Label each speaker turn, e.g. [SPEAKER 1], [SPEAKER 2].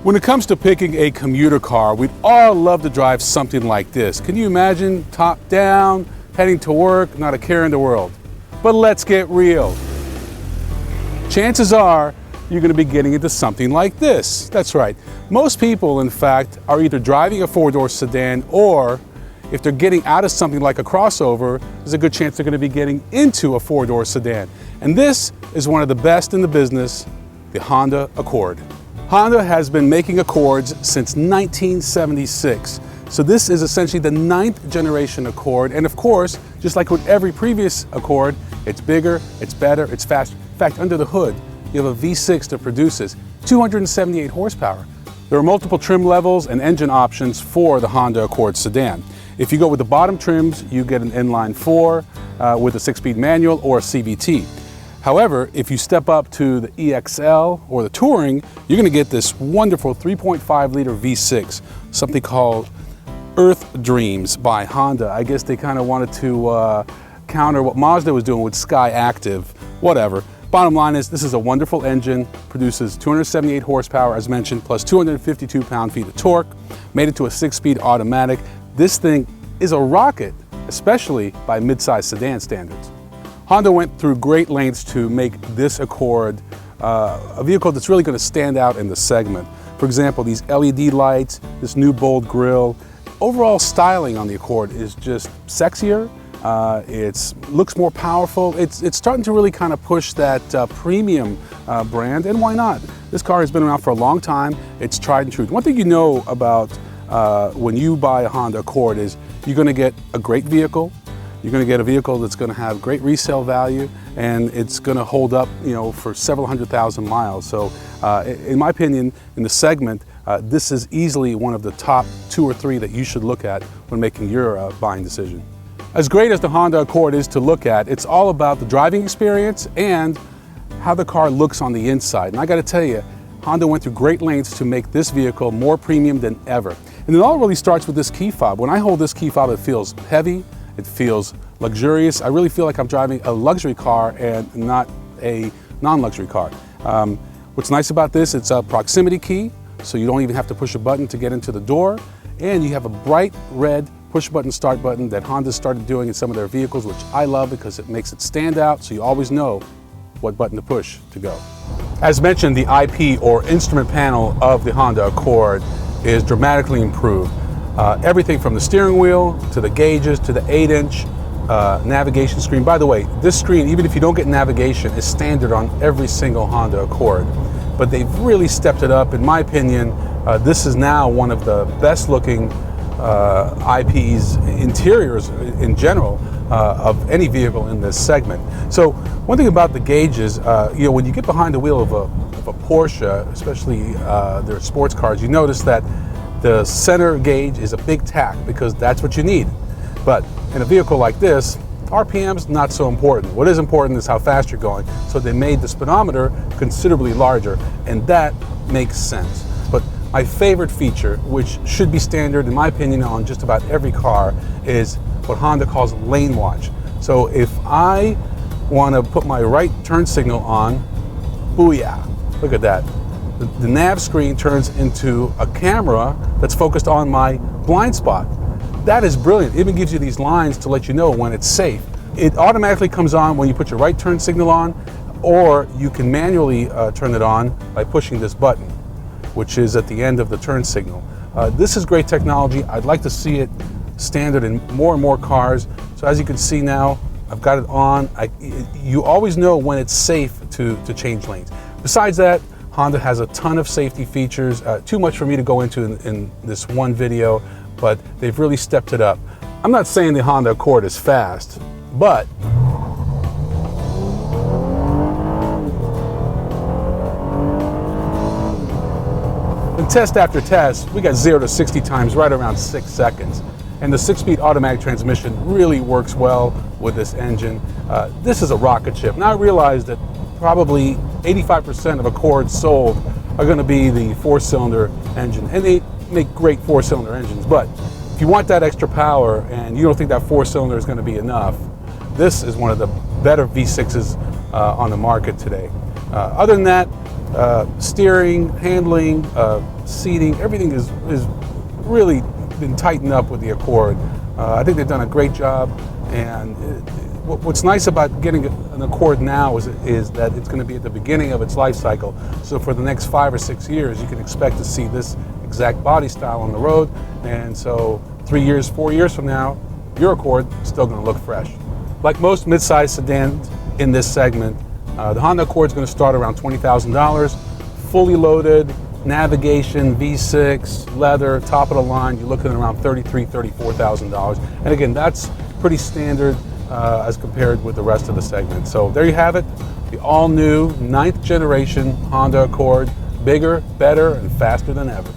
[SPEAKER 1] When it comes to picking a commuter car, we'd all love to drive something like this. Can you imagine? Top down, heading to work, not a care in the world. But let's get real. Chances are you're going to be getting into something like this. That's right. Most people, in fact, are either driving a four-door sedan, or if they're getting out of something like a crossover, there's a good chance they're going to be getting into a four-door sedan. And this is one of the best in the business, the Honda Accord. Honda has been making Accords since 1976. So this is essentially the 9th generation Accord. And of course, just like with every previous Accord, it's bigger, it's better, it's faster. In fact, under the hood, you have a V6 that produces 278 horsepower. There are multiple trim levels and engine options for the Honda Accord sedan. If you go with the bottom trims, you get an inline 4 with a 6-speed manual or a CVT. However, if you step up to the EXL or the Touring, you're going to get this wonderful 3.5-liter V6, something called Earth Dreams by Honda. I guess they kind of wanted to counter what Mazda was doing with Sky Active, whatever. Bottom line is, this is a wonderful engine, produces 278 horsepower, as mentioned, plus 252 pound-feet of torque, made it to a 6-speed automatic. This thing is a rocket, especially by mid-size sedan standards. Honda went through great lengths to make this Accord a vehicle that's really going to stand out in the segment. For example, these LED lights, this new bold grille. Overall styling on the Accord is just sexier. It looks more powerful. It's starting to really kind of push that premium brand, and why not? This car has been around for a long time. It's tried and true. One thing you know about when you buy a Honda Accord is you're going to get a great vehicle. You're going to get a vehicle that's going to have great resale value, and it's going to hold up, for several 100,000 miles. So, in my opinion, in the segment, this is easily one of the top 2 or 3 that you should look at when making your buying decision. As great as the Honda Accord is to look at, it's all about the driving experience and how the car looks on the inside. And I got to tell you, Honda went through great lengths to make this vehicle more premium than ever. And it all really starts with this key fob. When I hold this key fob, it feels heavy. It feels luxurious. I really feel like I'm driving a luxury car and not a non-luxury car. What's nice about this, it's a proximity key, so you don't even have to push a button to get into the door. And you have a bright red push button start button that Honda started doing in some of their vehicles, which I love because it makes it stand out, so you always know what button to push to go. As mentioned, the IP or instrument panel of the Honda Accord is dramatically improved. Everything from the steering wheel to the gauges to the 8-inch navigation screen. By the way, this screen, even if you don't get navigation, is standard on every single Honda Accord. But they've really stepped it up. In my opinion, this is now one of the best looking IPs, interiors in general, of any vehicle in this segment. So one thing about the gauges, when you get behind the wheel of a Porsche, especially their sports cars, you notice that the center gauge is a big tack because that's what you need. But in a vehicle like this, RPM's not so important. What is important is how fast you're going. So they made the speedometer considerably larger, and that makes sense. But my favorite feature, which should be standard in my opinion on just about every car, is what Honda calls lane watch. So if I want to put my right turn signal on, booyah, look at that. The nav screen turns into a camera that's focused on my blind spot. That is brilliant. It even gives you these lines to let you know when it's safe. It automatically comes on when you put your right turn signal on, or you can manually turn it on by pushing this button, which is at the end of the turn signal. This is great technology. I'd like to see it standard in more and more cars. So as you can see now, I've got it on. You always know when it's safe to change lanes. Besides that, Honda has a ton of safety features, too much for me to go into in this one video, but they've really stepped it up. I'm not saying the Honda Accord is fast, but in test after test, we got 0 to 60 times right around 6 seconds. And the 6-speed automatic transmission really works well with this engine. This is a rocket ship. Now I realize that probably 85% of Accords sold are going to be the 4-cylinder engine, and they make great 4-cylinder engines. But if you want that extra power and you don't think that 4-cylinder is going to be enough, this is one of the better V6s on the market today. Other than that, Steering, handling, seating, everything is really been tightened up with the Accord. I think they've done a great job, and what's nice about getting an Accord now is that it's going to be at the beginning of its life cycle. So for the next 5 or 6 years, you can expect to see this exact body style on the road, and so 3 years, 4 years from now, your Accord is still going to look fresh. Like most mid-size sedans in this segment, the Honda Accord is going to start around $20,000, fully loaded, navigation, V6, leather, top of the line. You're looking at around $33,000, $34,000. And again, that's pretty standard as compared with the rest of the segment. So there you have it, the all-new 9th generation Honda Accord, bigger, better, and faster than ever.